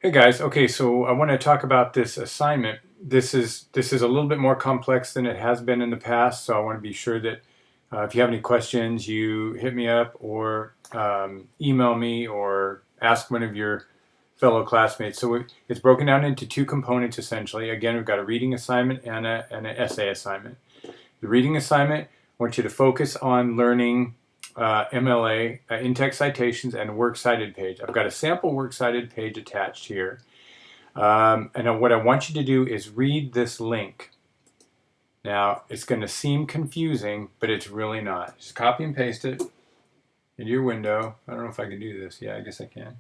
Hey guys, okay, so I want to talk about this assignment. This is a little bit more complex than it has been in the past, so I want to be sure that if you have any questions, you hit me up or email me or ask one of your fellow classmates. So it's broken down into two components essentially. Again, we've got a reading assignment and an essay assignment. The reading assignment, I want you to focus on learning MLA, in-text citations, and works cited page. I've got a sample works cited page attached here. And what I want you to do is read this link. Now, it's going to seem confusing, but it's really not. Just copy and paste it into your window. I don't know if I can do this. Yeah, I guess I can.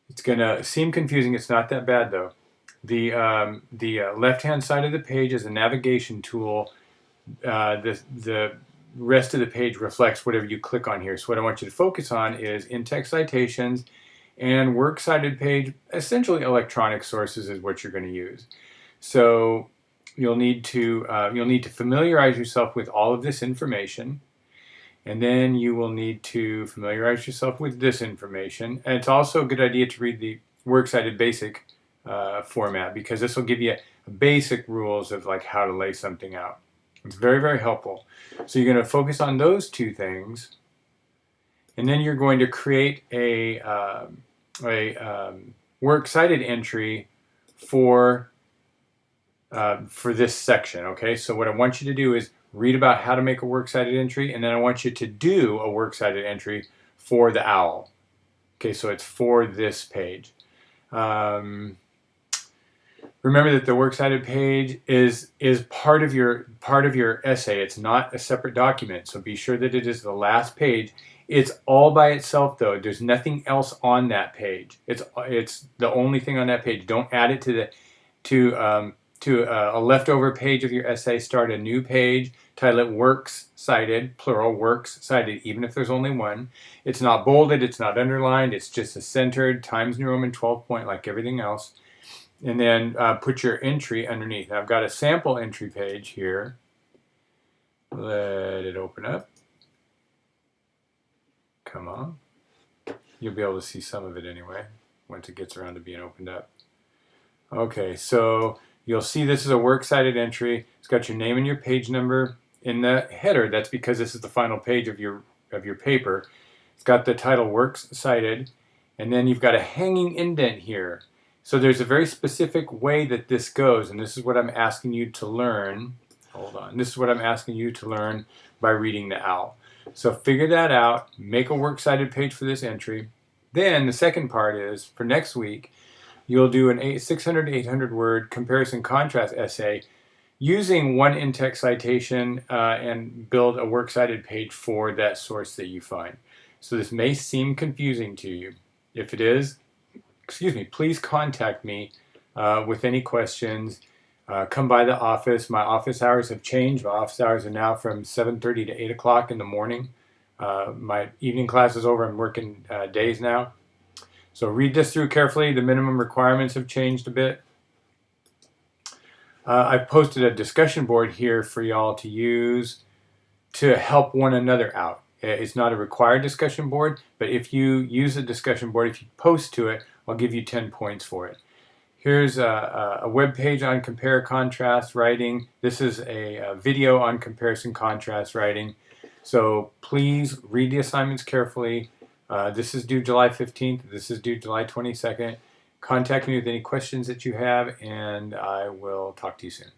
It's going to seem confusing. It's not that bad, though. The left-hand side of the page is a navigation tool. The rest of the page reflects whatever you click on here. So what I want you to focus on is in-text citations and works cited page. Essentially, electronic sources is what you're going to use. So you'll need to familiarize yourself with all of this information, and then you will need to familiarize yourself with this information. And it's also a good idea to read the works cited basic format, because this will give you basic rules of like how to lay something out. It's very, very helpful. So you're going to focus on those two things, and then you're going to create a works cited entry for this section. Okay, so what I want you to do is read about how to make a works cited entry, and then I want you to do a works cited entry for the OWL. Okay, so it's for this page. Remember that the works cited page is part of your essay. It's not a separate document, so be sure that it is the last page. It's all by itself, though. There's nothing else on that page. It's the only thing on that page. Don't add it to a leftover page of your essay. Start a new page. Title it works cited, plural, works cited, even if there's only one. It's not bolded. It's not underlined. It's just a centered Times New Roman 12 point like everything else. And then put your entry underneath. Now, I've got a sample entry page here. Let it open up. Come on. You'll be able to see some of it anyway once it gets around to being opened up. Okay, so you'll see this is a works cited entry. It's got your name and your page number in the header. That's because this is the final page of your paper. It's got the title works cited, and then you've got a hanging indent here. So there's a very specific way that this goes, and this is what I'm asking you to learn. Hold on. This is what I'm asking you to learn by reading the OWL. So figure that out. Make a works cited page for this entry. Then the second part is, for next week, you'll do an 600 to 800 word comparison contrast essay using one in-text citation and build a works cited page for that source that you find. So this may seem confusing to you. If it is, please contact me with any questions. Come by the office. My office hours have changed. My office hours are now from 7:30 to 8 o'clock in the morning. My evening class is over. I'm working days now. So read this through carefully. The minimum requirements have changed a bit. I've posted a discussion board here for y'all to use to help one another out. It's not a required discussion board, but if you use a discussion board, if you post to it, I'll give you 10 points for it. Here's a web page on compare contrast writing. This is a video on comparison contrast writing. So please read the assignments carefully. This is due July 15th. This is due July 22nd. Contact me with any questions that you have, and I will talk to you soon.